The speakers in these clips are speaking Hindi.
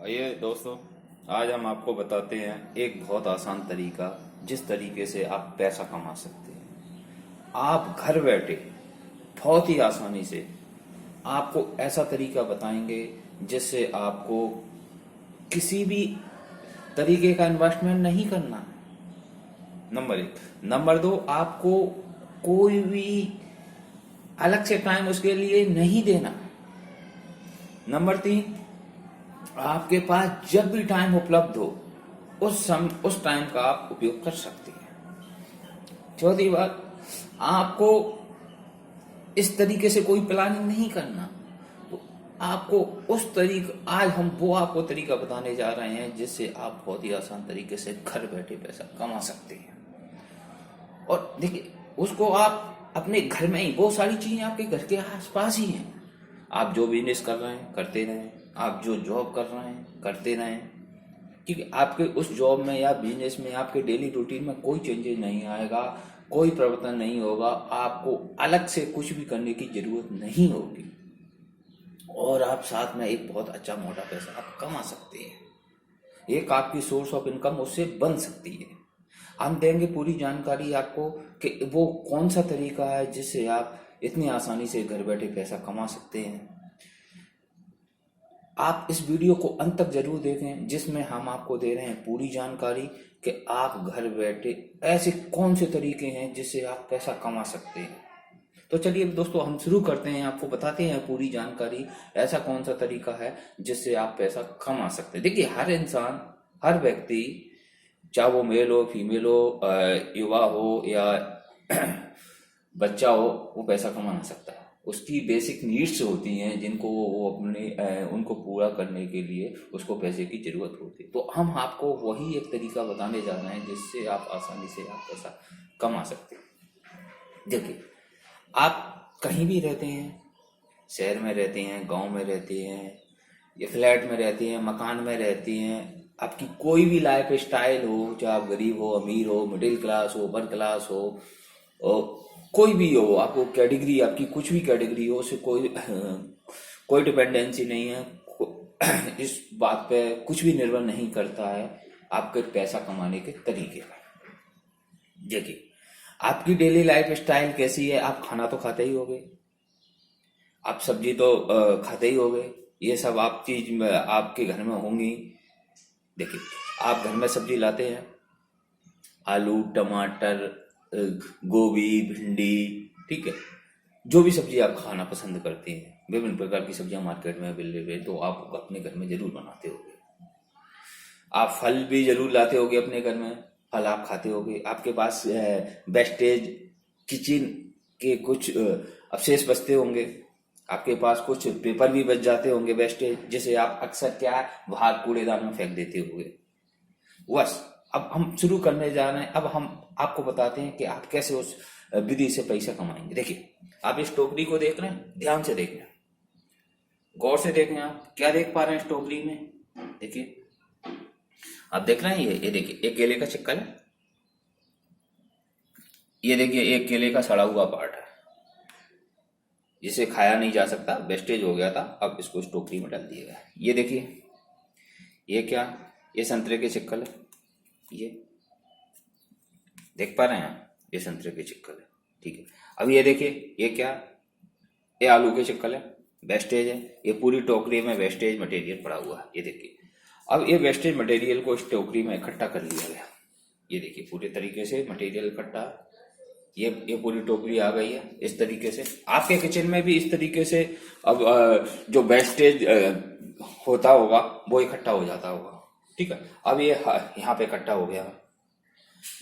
आइए दोस्तों, आज हम आपको बताते हैं एक बहुत आसान तरीका जिस तरीके से आप पैसा कमा सकते हैं। आप घर बैठे बहुत ही आसानी से आपको ऐसा तरीका बताएंगे जिससे आपको किसी भी तरीके का इन्वेस्टमेंट नहीं करना है। नंबर एक। नंबर दो, आपको कोई भी अलग से टाइम उसके लिए नहीं देना। नंबर तीन, आपके पास जब भी टाइम उपलब्ध हो उस टाइम का आप उपयोग कर सकते हैं। चौथी बात, आपको इस तरीके से कोई प्लानिंग नहीं करना। तो आपको उस तरीका आज हम वो आपको तरीका बताने जा रहे हैं जिससे आप बहुत ही आसान तरीके से घर बैठे पैसा कमा सकते हैं। और देखिए, उसको आप अपने घर में ही, बहुत सारी चीजें आपके घर के आसपास ही हैं। आप जो बिजनेस कर रहे हैं करते रहें, आप जो जॉब कर रहे हैं करते रहें, क्योंकि आपके उस जॉब में या बिजनेस में आपके डेली रूटीन में कोई चेंजेस नहीं आएगा, कोई परिवर्तन नहीं होगा। आपको अलग से कुछ भी करने की जरूरत नहीं होगी और आप साथ में एक बहुत अच्छा मोटा पैसा आप कमा सकते हैं। एक आपकी सोर्स ऑफ इनकम उससे बन सकती है। हम देंगे पूरी जानकारी आपको कि वो कौन सा तरीका है जिससे आप इतनी आसानी से घर बैठे पैसा कमा सकते हैं। आप इस वीडियो को अंत तक जरूर देखें, जिसमें हम आपको दे रहे हैं पूरी जानकारी कि आप घर बैठे ऐसे कौन से तरीके हैं जिससे आप पैसा कमा सकते हैं। तो चलिए दोस्तों, हम शुरू करते हैं, आपको बताते हैं पूरी जानकारी, ऐसा कौन सा तरीका है जिससे आप पैसा कमा सकते हैं। देखिए, हर इंसान, हर व्यक्ति, चाहे वो मेल हो, फीमेल हो, युवा हो या बच्चा हो, वो पैसा कमा ना सकता है। उसकी बेसिक नीड्स होती हैं जिनको वो अपने उनको पूरा करने के लिए उसको पैसे की जरूरत होती है। तो हम आपको वही एक तरीका बताने जा रहे हैं जिससे आप आसानी से आप पैसा कमा सकते हैं। देखिए, आप कहीं भी रहते हैं, शहर में रहते हैं, गांव में रहते हैं, या फ्लैट में रहते हैं, मकान में रहते हैं, आपकी कोई भी लाइफ स्टाइल हो, चाहे आप गरीब हो, अमीर हो, मिडिल क्लास हो, अपर क्लास हो, और कोई भी हो, आपको कैटेगरी, आपकी कुछ भी कैटेगरी हो, उससे कोई डिपेंडेंसी नहीं है। इस बात पे कुछ भी निर्भर नहीं करता है आपके पैसा कमाने के तरीके पर। देखिए, आपकी डेली लाइफ स्टाइल कैसी है। आप खाना तो खाते ही होगे, आप सब्जी तो खाते ही होगे, ये सब आप चीज आपके घर में होंगी। देखिए, आप घर में सब्जी लाते हैं, आलू, टमाटर, गोभी, भिंडी, ठीक है, जो भी सब्जी आप खाना पसंद करते हैं, विभिन्न प्रकार की सब्जियां मार्केट में अवेलेबल है, तो आप अपने घर में जरूर बनाते होंगे। आप फल भी जरूर लाते होंगे अपने घर में, फल आप खाते होंगे। आपके पास वेस्टेज किचन के कुछ अवशेष बचते होंगे, आपके पास कुछ पेपर भी बच जाते होंगे वेस्टेज, जिसे आप अक्सर क्या बाहर कूड़ेदान में फेंक देते होंगे। बस, अब हम शुरू करने जा रहे हैं। अब हम आपको बताते हैं कि आप कैसे उस विधि से पैसा कमाएंगे। देखिए, आप इस टोकरी को देख रहे हैं, ध्यान से देख रहे हैं, गौर से देखें। आप क्या देख पा रहे हैं इस टोकरी में? देखिए, आप देख रहे हैं, ये देखिए, एक केले का छिक्कल है, ये देखिए एक केले का सड़ा हुआ पार्ट है जिसे खाया नहीं जा सकता, वेस्टेज हो गया था, अब इसको इस टोकरी में डाल दिया गया। ये देखिए, ये क्या, ये संतरे के छिक्कल है, ये देख पा रहे हैं आप, ये संतरे के छिक्कल है, ठीक है। अब ये देखिए, ये क्या, ये आलू के छिक्कल है, वेस्टेज है। ये पूरी टोकरी में वेस्टेज मटेरियल पड़ा हुआ है, ये देखिए। अब ये वेस्टेज मटेरियल को इस टोकरी में इकट्ठा कर लिया गया, ये देखिए, पूरे तरीके से मटेरियल इकट्ठा, ये पूरी टोकरी आ गई है इस तरीके से। आपके किचन में भी इस तरीके से अब जो वेस्टेज होता होगा वो इकट्ठा हो जाता होगा, ठीक है। अब ये यहाँ पे इकट्ठा हो गया,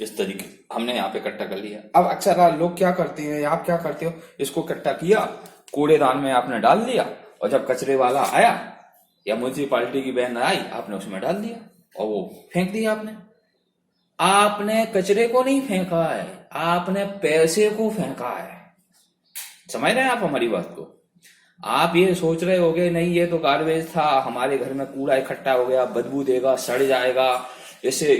इस तरीके हमने यहाँ पे इकट्ठा कर लिया। अब अक्सर लोग क्या करते हैं, आप क्या करते हो, इसको इकट्ठा किया, कूड़ेदान में आपने डाल दिया, और जब कचरे वाला आया या म्यूनसिपालिटी की वैन आई, आपने उसमें डाल दिया और वो फेंक दिया। आपने कचरे को नहीं फेंका है, आपने पैसे को फेंका है। समझ रहे हैं आप हमारी बात को? आप ये सोच रहे होगे नहीं, ये तो गार्बेज था, हमारे घर में कूड़ा इकट्ठा हो गया, बदबू देगा, सड़ जाएगा, इससे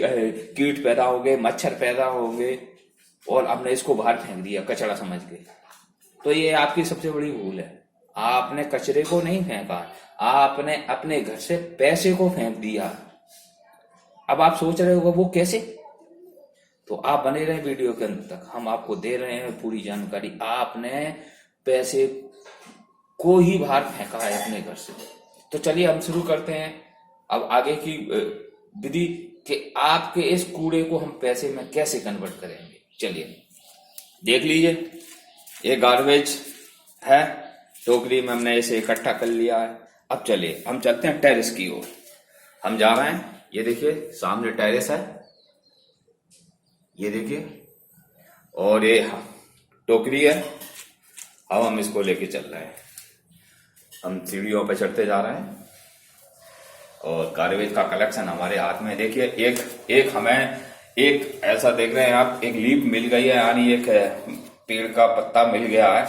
कीट पैदा होंगे, मच्छर पैदा होंगे, और आपने इसको बाहर फेंक दिया कचरा समझ के। तो ये आपकी सबसे बड़ी भूल है। आपने कचरे को नहीं फेंका, आपने अपने घर से पैसे को फेंक दिया। अब आप सोच रहे होगा वो कैसे, तो आप बने रहे वीडियो के अंत तक, हम आपको दे रहे हैं पूरी जानकारी। आपने पैसे को ही बाहर फेंका है अपने घर से। तो चलिए हम शुरू करते हैं अब आगे की विधि कि आपके इस कूड़े को हम पैसे में कैसे कन्वर्ट करेंगे। चलिए देख लीजिए, ये गार्बेज है, टोकरी में हमने इसे इकट्ठा कर लिया है। अब चलिए हम चलते हैं टेरेस की ओर। हम जा रहे हैं, ये देखिए सामने टेरेस है, ये देखिए, और ये टोकरी है। अब हम इसको लेके चल रहे हैं। हम सीढ़ियों पे चढ़ते जा रहे हैं और गार्बेज का कलेक्शन हमारे हाथ में। देखिए एक हमें एक ऐसा देख रहे हैं आप, एक लीफ मिल गई है, यानी एक पेड़ का पत्ता मिल गया है।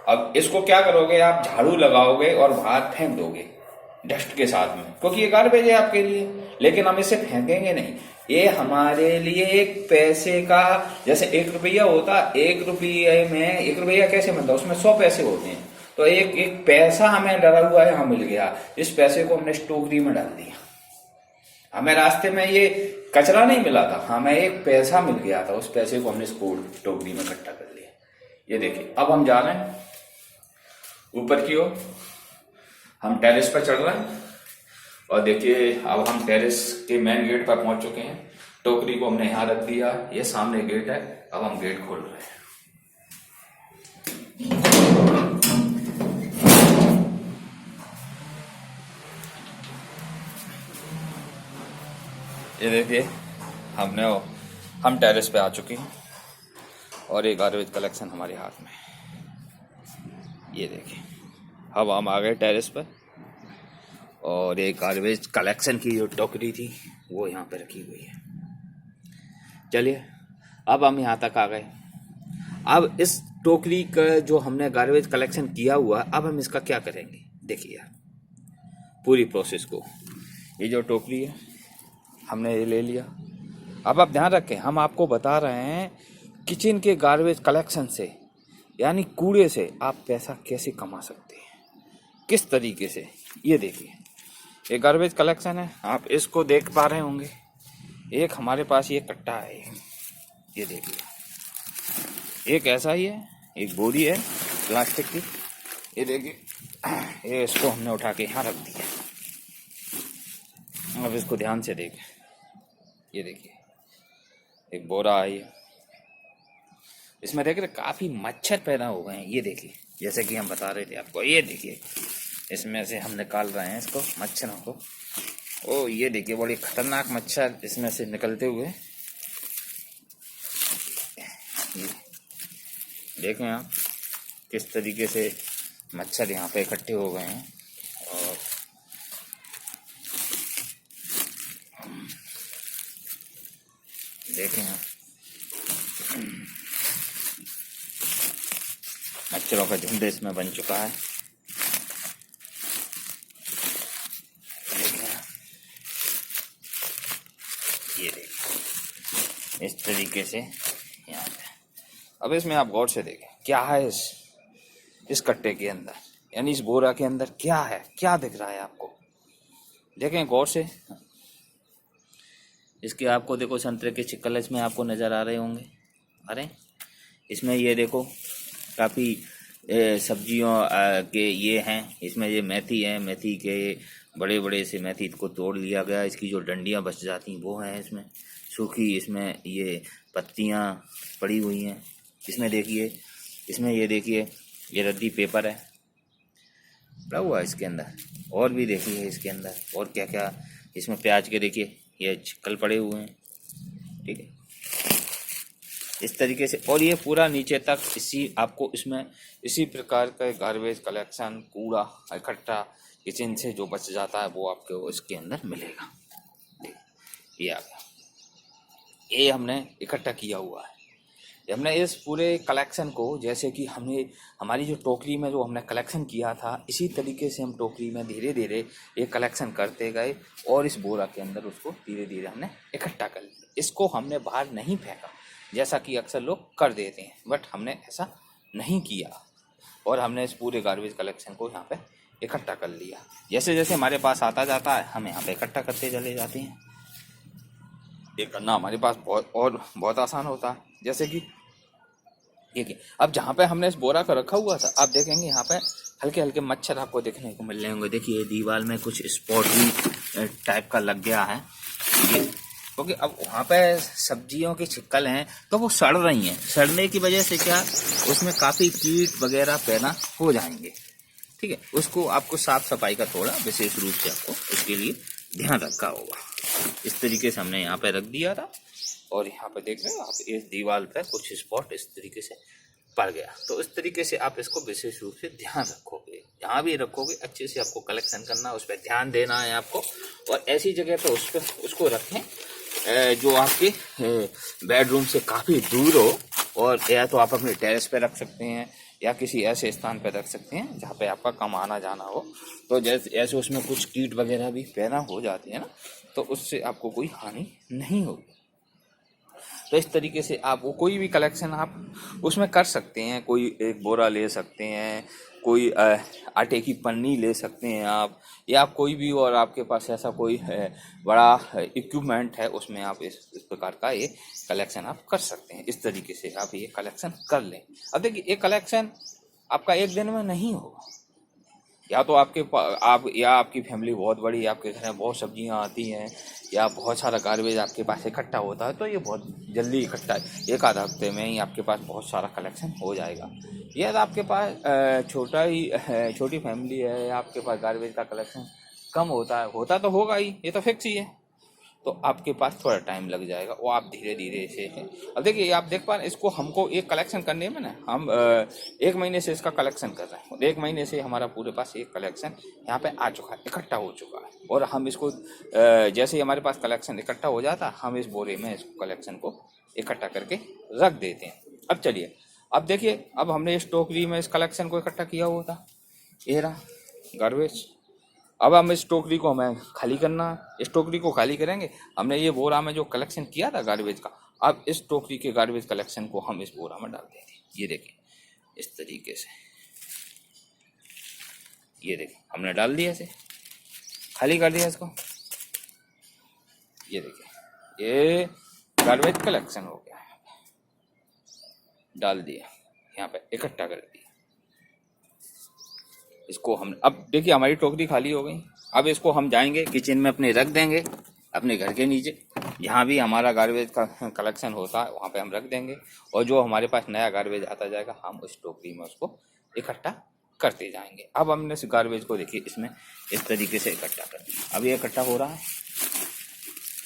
अब इसको क्या करोगे आप, झाड़ू लगाओगे और बाहर फेंक दोगे डस्ट के साथ में, क्योंकि ये गार्बेज है आपके लिए। लेकिन हम इसे फेंकेंगे नहीं, ये हमारे लिए एक पैसे का, जैसे 1 रुपया होता, 1 रुपये में 1 रुपया कैसे बनता, उसमें 100 पैसे होते हैं। तो एक पैसा हमें डरा हुआ है, यहाँ मिल गया। इस पैसे को हमने टोकरी में डाल दिया। हमें रास्ते में ये कचरा नहीं मिला था, हमें एक पैसा मिल गया था, उस पैसे को हमने इस टोकरी में इकट्ठा कर लिया। ये देखिए, अब हम जा रहे हैं ऊपर की ओर। हम टेरेस पर चढ़ रहे हैं और देखिए अब हम टेरेस के मेन गेट पर पहुंच चुके हैं। टोकरी को हमने यहाँ रख दिया, ये सामने गेट है। अब हम गेट खोल रहे हैं। ये देखिए हम टेरेस पे आ चुके हैं और ये गार्बेज कलेक्शन हमारे हाथ में। ये देखिए, अब हम आ गए टेरेस पर और ये गार्बेज कलेक्शन की जो टोकरी थी वो यहाँ पे रखी हुई है। चलिए अब हम यहाँ तक आ गए। अब इस टोकरी का जो हमने गार्बेज कलेक्शन किया हुआ, अब हम इसका क्या करेंगे, देखिए पूरी प्रोसेस को। ये जो टोकरी है हमने ये ले लिया। अब आप ध्यान रखें, हम आपको बता रहे हैं किचन के गार्बेज कलेक्शन से, यानी कूड़े से आप पैसा कैसे कमा सकते हैं, किस तरीके से। ये देखिए, ये गार्बेज कलेक्शन है, आप इसको देख पा रहे होंगे। एक हमारे पास ये कट्टा है, ये देखिए, एक ऐसा ही है, एक बोरी है प्लास्टिक की। ये देखिए, ये इसको हमने उठा के यहाँ रख दिया। अब इसको ध्यान से देखें, ये देखिए एक बोरा है ये, इसमें देख रहे काफी मच्छर पैदा हो गए हैं। ये देखिए, जैसे कि हम बता रहे थे आपको, ये देखिए इसमें से हम निकाल रहे हैं इसको, मच्छरों को। ओ ये देखिए, बड़ी खतरनाक मच्छर इसमें से निकलते हुए। देखें आप किस तरीके से मच्छर यहाँ पे इकट्ठे हो गए हैं। और देखें आप, मच्छरों का झुंड इसमें बन चुका है। ये देखिए इस तरीके से यहाँ पे। अब इसमें आप गौर से देखें क्या है इस कट्टे के अंदर, यानी इस बोरा के अंदर क्या है, क्या दिख रहा है आपको। देखें गौर से, इसके आपको देखो संतरे के छिक्कल इसमें आपको नज़र आ रहे होंगे। अरे इसमें ये देखो काफ़ी सब्जियों के ये हैं, इसमें ये मेथी है, मेथी के बड़े बड़े से मेथी को तोड़ लिया गया, इसकी जो डंडियाँ बच जाती वो हैं इसमें सूखी, इसमें ये पत्तियाँ पड़ी हुई हैं। इसमें देखिए, इसमें ये देखिए ये रद्दी पेपर है पड़ा हुआ है इसके अंदर, और भी देखिए इसके अंदर और क्या क्या, इसमें प्याज के देखिए ये छिक्कल पड़े हुए हैं, ठीक है इस तरीके से। और ये पूरा नीचे तक आपको इसमें इसी प्रकार का गार्बेज कलेक्शन, कूड़ा इकट्ठा किचन से जो बच जाता है वो आपको इसके अंदर मिलेगा। ये आ गया, ये हमने इकट्ठा किया हुआ है। हमने इस पूरे कलेक्शन को, जैसे कि हमने हमारी जो टोकरी में जो हमने कलेक्शन किया था, इसी तरीके से हम टोकरी में धीरे धीरे ये कलेक्शन करते गए और इस बोरा के अंदर उसको धीरे धीरे हमने इकट्ठा कर लिया। इसको हमने बाहर नहीं फेंका जैसा कि अक्सर लोग कर देते हैं, बट हमने ऐसा नहीं किया और हमने इस पूरे गार्बेज कलेक्शन को यहाँ पे इकट्ठा कर लिया। जैसे जैसे हमारे पास आता जाता है हम यहाँ पे इकट्ठा करते चले जाते हैं। ये करना हमारे पास बहुत आसान होता है। जैसे कि देखिए, अब जहाँ पे हमने इस बोरा को रखा हुआ था, आप देखेंगे यहाँ पे हल्के हल्के मच्छर आपको देखने को मिल रहे होंगे। देखिए दीवार में कुछ स्पॉट भी टाइप का लग गया है ये, क्योंकि अब वहाँ पे सब्जियों की छिक्कल हैं तो वो सड़ रही हैं। सड़ने की वजह से क्या, उसमें काफ़ी कीट वगैरह पैदा हो जाएंगे। ठीक है, उसको आपको साफ सफाई का थोड़ा विशेष रूप से आपको उसके लिए ध्यान रखा होगा। इस तरीके से हमने यहाँ पे रख दिया था और यहाँ पे देख रहे हो आप, इस दीवार पे कुछ स्पॉट इस तरीके से पड़ गया। तो इस तरीके से आप इसको विशेष रूप से ध्यान रखोगे, जहाँ भी रखोगे अच्छे से आपको कलेक्शन करना, उस पर ध्यान देना है आपको। और ऐसी जगह पे उसको रखें जो आपके बेडरूम से काफ़ी दूर हो, और या तो आप अपने टेरेस पे रख सकते हैं या किसी ऐसे स्थान पर रख सकते हैं जहाँ पे आपका कम आना जाना हो। तो जैसे ऐसे उसमें कुछ कीट वगैरह भी पैदा हो जाती है ना, तो उससे आपको कोई हानि नहीं होगी। तो इस तरीके से आप वो कोई भी कलेक्शन आप उसमें कर सकते हैं। कोई एक बोरा ले सकते हैं, कोई आटे की पन्नी ले सकते हैं आप, या आप कोई भी और आपके पास ऐसा कोई बड़ा इक्विपमेंट है उसमें आप इस प्रकार का ये कलेक्शन आप कर सकते हैं। इस तरीके से आप ये कलेक्शन कर लें। अब देखिए, एक कलेक्शन आपका एक दिन में नहीं होगा, या तो आपकी फैमिली बहुत बड़ी, आपके घर में बहुत सब्जियां आती हैं, या बहुत सारा गार्बेज आपके पास इकट्ठा होता है, तो ये बहुत जल्दी इकट्ठा एक आध हफ्ते में ही आपके पास बहुत सारा कलेक्शन हो जाएगा। या तो आपके पास छोटी फैमिली है, आपके पास गार्बेज का कलेक्शन कम होता तो होगा ही, ये तो फिक्स ही है। तो आपके पास थोड़ा टाइम लग जाएगा, वो आप धीरे धीरे इसे है। अब देखिए, आप देख पा रहे हैं इसको, हमको एक कलेक्शन करने में ना, हम 1 महीने से इसका कलेक्शन कर रहे हैं। 1 महीने से हमारा पूरे पास एक कलेक्शन यहाँ पे आ चुका है, इकट्ठा हो चुका है। और हम इसको जैसे ही हमारे पास कलेक्शन इकट्ठा हो जाता, हम इस बोरे में इसको कलेक्शन को इकट्ठा करके रख देते हैं। अब चलिए, अब देखिए, अब हमने इस टोकरी में इस कलेक्शन को इकट्ठा किया हुआ था, ये रहा गार्बेज। अब हम इस टोकरी को हमें खाली करना है। इस टोकरी को खाली करेंगे, हमने ये बोरा में जो कलेक्शन किया था गार्बेज का, अब इस टोकरी के गार्बेज कलेक्शन को हम इस बोरा में डाल देंगे। ये देखिए, इस तरीके से, ये देखिए हमने डाल दिया, इसे खाली कर दिया इसको। ये देखिए, ये गार्बेज कलेक्शन हो गया, डाल दिया यहाँ पे, इकट्ठा कर दिया इसको हम। अब देखिए, हमारी टोकरी खाली हो गई। अब इसको हम जाएंगे किचन में अपने रख देंगे, अपने घर के नीचे, जहाँ भी हमारा गार्बेज का कलेक्शन होता है वहाँ पे हम रख देंगे। और जो हमारे पास नया गार्बेज आता जाएगा, हम उस टोकरी में उसको इकट्ठा करते जाएंगे। अब हमने इस गार्बेज को देखिए इसमें इस तरीके से इकट्ठा कर दिया। अब ये इकट्ठा हो रहा है,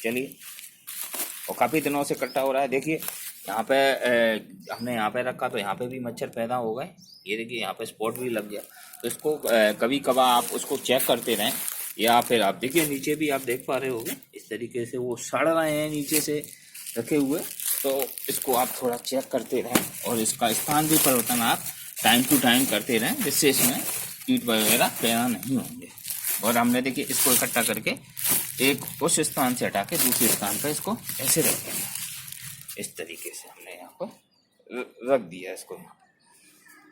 चलिए, और काफ़ी दिनों से इकट्ठा हो रहा है। देखिए यहाँ पे हमने यहाँ पे रखा तो यहाँ पे भी मच्छर पैदा हो गए। ये देखिए, यहाँ पे स्पॉट भी लग गया। तो इसको कभी कभार आप उसको चेक करते रहें, या फिर आप देखिए नीचे भी आप देख पा रहे होंगे, इस तरीके से वो सड़ रहे हैं नीचे से रखे हुए। तो इसको आप थोड़ा चेक करते रहें, और इसका स्थान भी परिवर्तन आप टाइम टू टाइम करते रहें, जिससे इसमें कीट वगैरह पैदा नहीं होंगे। और हमने देखिए इसको इकट्ठा करके एक उस स्थान से हटा के दूसरे स्थान पर इसको ऐसे रख देंगे। इस तरीके से हमने यहाँ पर रख दिया इसको,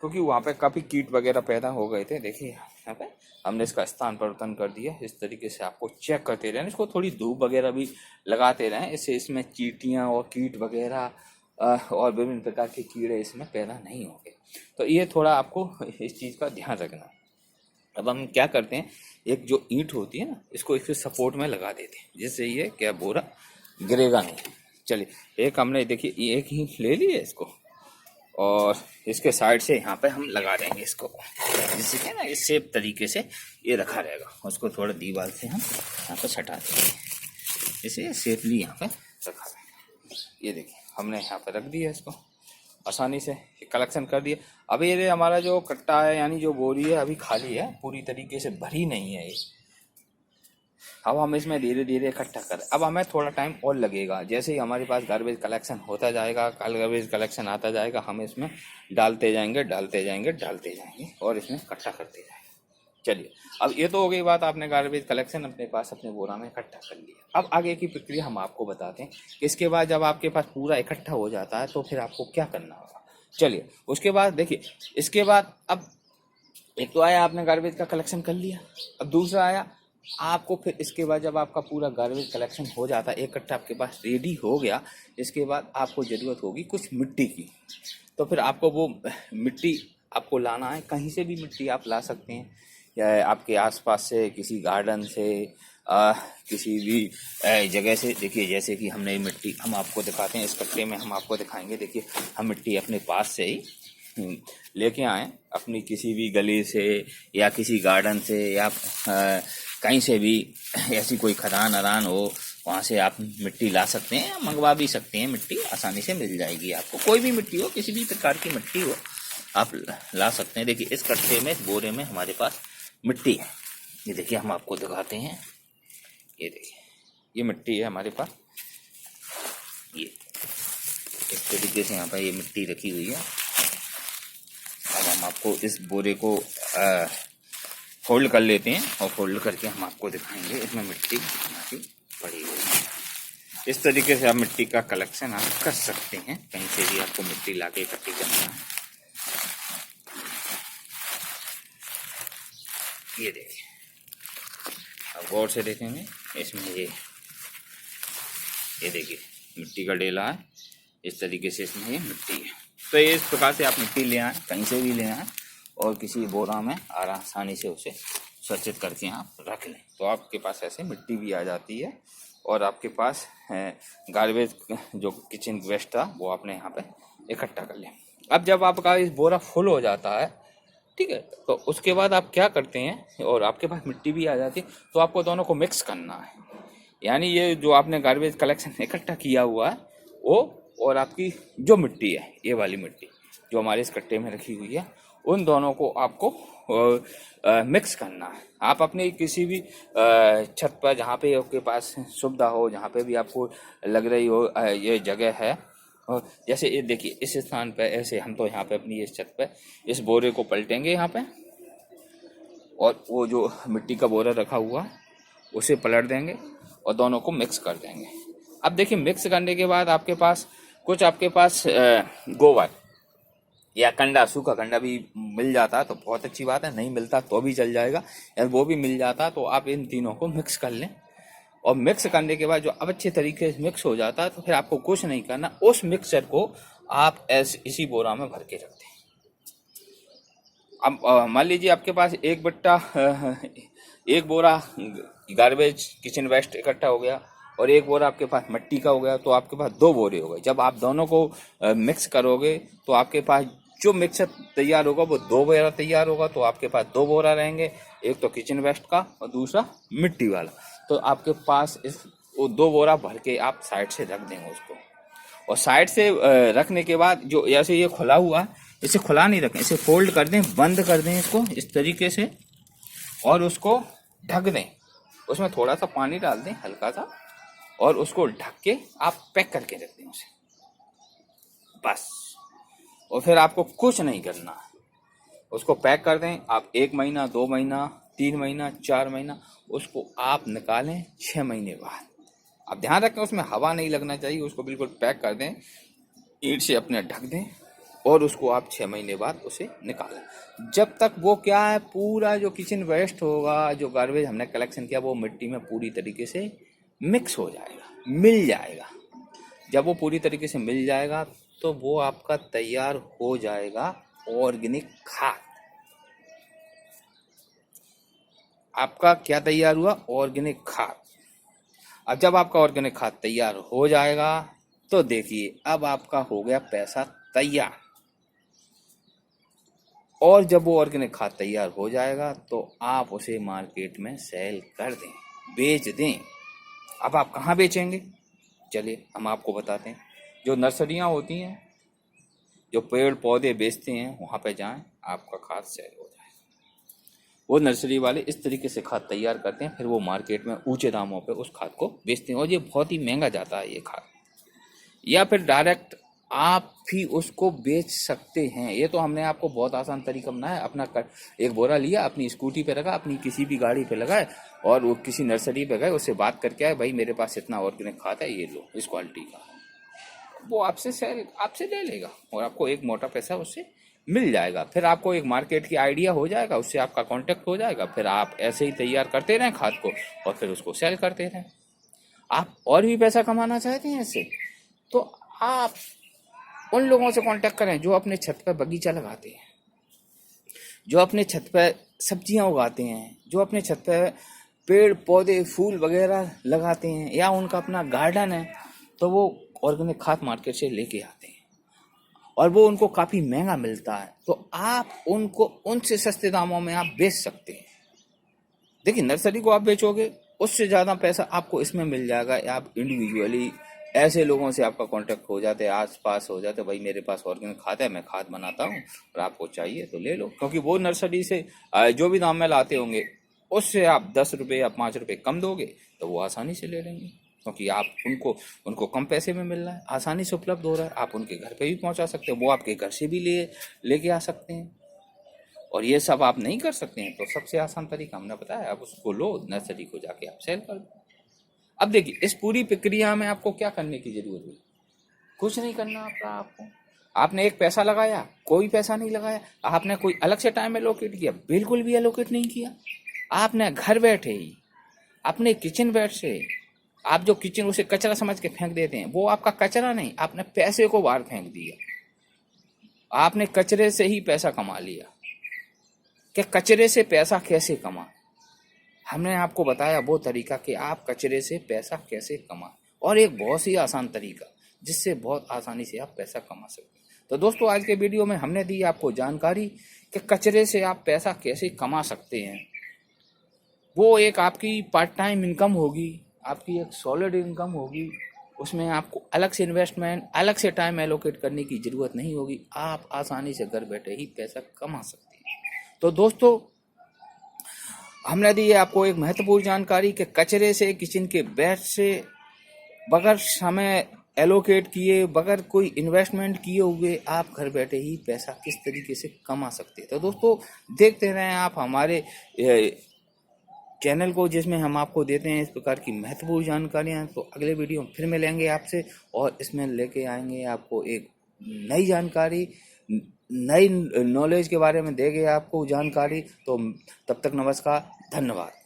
क्योंकि वहाँ पे काफ़ी कीट वगैरह पैदा हो गए थे। देखिए यहाँ पे हमने इसका स्थान परिवर्तन कर दिया। इस तरीके से आपको चेक करते रहें, इसको थोड़ी धूप वगैरह भी लगाते रहें, इससे इसमें चींटियाँ और कीट वगैरह और विभिन्न प्रकार के कीड़े इसमें पैदा नहीं होंगे। तो ये थोड़ा आपको इस चीज़ का ध्यान रखना। अब हम क्या करते हैं, एक जो ईंट होती है ना, इसको एक सपोर्ट में लगा देते हैं, जिससे ये क्या बोरा गिरेगा नहीं। चलिए, एक हमने देखिए एक ईंट ले ली है इसको, और इसके साइड से यहाँ पे हम लगा देंगे इसको, जिससे क्या ना इस सेफ तरीके से ये रखा रहेगा। उसको थोड़ा दीवार से हम यहाँ पे सटा देंगे, इसे सेफली यहाँ पे रखा देंगे। ये देखिए, हमने यहाँ पे रख दिया इसको, आसानी से कलेक्शन कर दिया। अभी ये हमारा जो कट्टा है, यानी जो बोरी है, अभी खाली है, पूरी तरीके से भरी नहीं है ये। अब हम इसमें धीरे धीरे इकट्ठा करें। अब हमें थोड़ा टाइम और लगेगा, जैसे ही हमारे पास गार्बेज कलेक्शन होता जाएगा, गार्बेज कलेक्शन आता जाएगा, हम इसमें डालते जाएंगे और इसमें इकट्ठा करते जाएंगे। चलिए, अब ये तो हो गई बात, आपने गार्बेज कलेक्शन अपने पास अपने बोरा में इकट्ठा कर लिया। अब आगे की प्रक्रिया हम आपको बताते हैं। इसके बाद जब आपके पास पूरा इकट्ठा हो जाता है, तो फिर आपको क्या करना होगा। चलिए, उसके बाद देखिए, इसके बाद अब एक तो आया आपने गार्बेज का कलेक्शन कर लिया। अब दूसरा आया आपको, फिर इसके बाद जब आपका पूरा गार्बेज कलेक्शन हो जाता है, एक कट्टा आपके पास रेडी हो गया, इसके बाद आपको ज़रूरत होगी कुछ मिट्टी की। तो फिर आपको वो मिट्टी आपको लाना है, कहीं से भी मिट्टी आप ला सकते हैं, या आपके आसपास से, किसी गार्डन से, किसी भी जगह से। देखिए जैसे कि हमने ये मिट्टी हम आपको दिखाते हैं, इस कट्टे में हम आपको दिखाएंगे। देखिए हम मिट्टी अपने पास से ही लेके आए, अपनी किसी भी गली से या किसी गार्डन से या कहीं से भी, ऐसी कोई खदान अदान हो वहाँ से आप मिट्टी ला सकते हैं, या मंगवा भी सकते हैं। मिट्टी आसानी से मिल जाएगी आपको, कोई भी मिट्टी हो, किसी भी प्रकार की मिट्टी हो आप ला सकते हैं। देखिए इस कट्टे में, इस बोरे में हमारे पास मिट्टी है। ये देखिए हम आपको दिखाते हैं, ये देखिए ये मिट्टी है हमारे पास। ये इस तरीके से यहाँ पर ये मिट्टी रखी हुई है। अब हम आपको इस बोरे को फोल्ड कर लेते हैं, और फोल्ड करके हम आपको दिखाएंगे इसमें मिट्टी कितनी पड़ी हुई है। इस तरीके से आप मिट्टी का कलेक्शन आप कर सकते हैं, कहीं से भी आपको मिट्टी लाके इकट्ठी करना है। ये देखिए अब गौर से देखेंगे, इसमें ये देखिए मिट्टी का डेला है, इस तरीके से इसमें ये मिट्टी है। तो ये इस प्रकार से आप मिट्टी ले आएँ, कहीं से भी ले आएँ, और किसी बोरा में आसानी से उसे सुरक्षित करके आप रख लें, तो आपके पास ऐसे मिट्टी भी आ जाती है। और आपके पास गार्बेज जो किचन वेस्ट था वो आपने यहाँ पे इकट्ठा कर लिया। अब जब आपका इस बोरा फुल हो जाता है, ठीक है, तो उसके बाद आप क्या करते हैं, और आपके पास मिट्टी भी आ जाती है, तो आपको दोनों को मिक्स करना है। यानी ये जो आपने गार्बेज कलेक्शन इकट्ठा किया हुआ है वो, और आपकी जो मिट्टी है, ये वाली मिट्टी जो हमारे इस कट्टे में रखी हुई है, उन दोनों को आपको मिक्स करना है। आप अपने किसी भी छत पर, जहाँ पे आपके पास सुविधा हो, जहाँ पे भी आपको लग रही हो ये जगह है, और जैसे ये देखिए इस स्थान पे ऐसे हम तो यहाँ पे अपनी इस छत पे इस बोरे को पलटेंगे यहाँ पे, और वो जो मिट्टी का बोरा रखा हुआ उसे पलट देंगे और दोनों को मिक्स कर देंगे। अब देखिए मिक्स करने के बाद आपके पास कुछ गोबर या कंडा, सूखा कंडा भी मिल जाता तो बहुत अच्छी बात है, नहीं मिलता तो भी चल जाएगा, यार वो भी मिल जाता तो आप इन तीनों को मिक्स कर लें। और मिक्स करने के बाद जो अब अच्छे तरीके से मिक्स हो जाता है, तो फिर आपको कुछ नहीं करना, उस मिक्सचर को आप इसी बोरा में भर के रख दें। अब मान लीजिए आपके पास एक बोरा गार्बेज किचन वेस्ट इकट्ठा हो गया, और एक बोरा आपके पास मिट्टी का हो गया, तो आपके पास 2 बोरे हो गए। जब आप दोनों को मिक्स करोगे तो आपके पास जो मिक्सर तैयार होगा वो 2 बोरा तैयार होगा। तो आपके पास 2 बोरा रहेंगे, एक तो किचन वेस्ट का और दूसरा मिट्टी वाला। तो आपके पास वो 2 बोरा भर के आप साइड से रख देंगे उसको। और साइड से रखने के बाद जो ऐसे ये खुला हुआ, इसे खुला नहीं रखें, इसे फोल्ड कर दें, बंद कर दें इसको इस तरीके से, और उसको ढक दें। उसमें थोड़ा सा पानी डाल दें, हल्का सा, और उसको ढक के आप पैक करके रख दें उसे, बस। और फिर आपको कुछ नहीं करना, उसको पैक कर दें आप। 1 महीना, 2 महीना, 3 महीना, 4 महीना, उसको आप निकालें 6 महीने बाद। आप ध्यान रखें उसमें हवा नहीं लगना चाहिए, उसको बिल्कुल पैक कर दें, ईंट से अपने ढक दें, और उसको आप 6 महीने बाद उसे निकालें। जब तक वो क्या है, पूरा जो किचन वेस्ट होगा, जो गार्बेज हमने कलेक्शन किया, वो मिट्टी में पूरी तरीके से मिक्स हो जाएगा, मिल जाएगा। जब वो पूरी तरीके से मिल जाएगा तो वो आपका तैयार हो जाएगा ऑर्गेनिक खाद। आपका क्या तैयार हुआ? ऑर्गेनिक खाद। अब जब आपका ऑर्गेनिक खाद तैयार हो जाएगा तो देखिए अब आपका हो गया पैसा तैयार। और जब वो ऑर्गेनिक खाद तैयार हो जाएगा तो आप उसे मार्केट में सेल कर दें, बेच दें। अब आप कहाँ बेचेंगे? चलिए हम आपको बताते हैं। जो नर्सरियाँ होती हैं, जो पेड़ पौधे बेचते हैं, वहाँ पे जाएं, आपका खाद सेल हो जाएगा। वो नर्सरी वाले इस तरीके से खाद तैयार करते हैं, फिर वो मार्केट में ऊंचे दामों पे उस खाद को बेचते हैं, और ये बहुत ही महंगा जाता है ये खाद। या फिर डायरेक्ट आप भी उसको बेच सकते हैं। ये तो हमने आपको बहुत आसान तरीका बनाया। अपना एक बोरा लिया, अपनी स्कूटी पे रखा, अपनी किसी भी गाड़ी पे लगाए, और वो किसी नर्सरी पे गए, उससे बात करके आए, भाई मेरे पास इतना ऑर्गेनिक खाद है, ये लो इस क्वालिटी का। वो आपसे ले लेगा और आपको एक मोटा पैसा उससे मिल जाएगा। फिर आपको एक मार्केट की आइडिया हो जाएगा, उससे आपका कांटेक्ट हो जाएगा, फिर आप ऐसे ही तैयार करते रहें खाद को और फिर उसको सेल करते रहें। आप और भी पैसा कमाना चाहते हैं इससे, तो आप उन लोगों से कांटेक्ट करें जो अपने छत पर बगीचा लगाते हैं, जो अपने छत पर सब्जियां उगाते हैं, जो अपने छत पर पेड़ पौधे फूल वगैरह लगाते हैं, या उनका अपना गार्डन है, तो वो ऑर्गेनिक खाद मार्केट से लेके आते हैं और वो उनको काफ़ी महंगा मिलता है, तो आप उनको उनसे सस्ते दामों में आप बेच सकते हैं। देखिए, नर्सरी को आप बेचोगे उससे ज़्यादा पैसा आपको इसमें मिल जाएगा। आप इंडिविजुअली ऐसे लोगों से आपका कांटेक्ट हो जाते हैं, आस पास हो जाते, भाई मेरे पास ऑर्गेनिक खाद है, मैं खाद बनाता हूँ और आपको चाहिए तो ले लो, क्योंकि वो नर्सरी से जो भी दाम में लाते होंगे उससे आप 10 रुपये या 5 रुपये कम दोगे तो वो आसानी से ले लेंगे, क्योंकि आप उनको कम पैसे में मिल रहा है, आसानी से उपलब्ध हो रहा है। आप उनके घर पे भी पहुंचा सकते हैं, वो आपके घर से भी लेके आ सकते हैं। और ये सब आप नहीं कर सकते हैं तो सबसे आसान तरीका हमने बताया, आप उसको लो, नर्सरी को जाके आप सेल कर दो। अब देखिए, इस पूरी प्रक्रिया में आपको क्या करने की जरूरत है? कुछ नहीं करना आपको। आपने एक पैसा लगाया, कोई पैसा नहीं लगाया। आपने कोई अलग से टाइम एलोकेट किया? बिल्कुल भी एलोकेट नहीं किया। आपने घर बैठे ही अपने किचन बेड से, आप जो किचन उसे कचरा समझ के फेंक देते हैं, वो आपका कचरा नहीं, आपने पैसे को बाहर फेंक दिया। आपने कचरे से ही पैसा कमा लिया। कि कचरे से पैसा कैसे कमा, हमने आपको बताया वो तरीका कि आप कचरे से पैसा कैसे कमाएं, और एक बहुत ही आसान तरीका जिससे बहुत आसानी से आप पैसा कमा सकते हैं। तो दोस्तों, आज के वीडियो में हमने दी आपको जानकारी कि कचरे से आप पैसा कैसे कमा सकते हैं। वो एक आपकी पार्ट टाइम इनकम होगी, आपकी एक सॉलिड इनकम होगी, उसमें आपको अलग से इन्वेस्टमेंट, अलग से टाइम एलोकेट करने की ज़रूरत नहीं होगी। आप आसानी से घर बैठे ही पैसा कमा सकते हैं। तो दोस्तों, हमने दी है आपको एक महत्वपूर्ण जानकारी कि कचरे से, किचन के वेस्ट से, बगैर समय एलोकेट किए, बगैर कोई इन्वेस्टमेंट किए हुए आप घर बैठे ही पैसा किस तरीके से कमा सकते हैं। तो दोस्तों, देखते रहें आप हमारे चैनल को, जिसमें हम आपको देते हैं इस प्रकार की महत्वपूर्ण जानकारियां। तो अगले वीडियो में फिर मिलेंगे आपसे और इसमें लेके आएंगे आपको एक नई जानकारी, नई नॉलेज के बारे में देंगे आपको जानकारी। तो तब तक नमस्कार, धन्यवाद।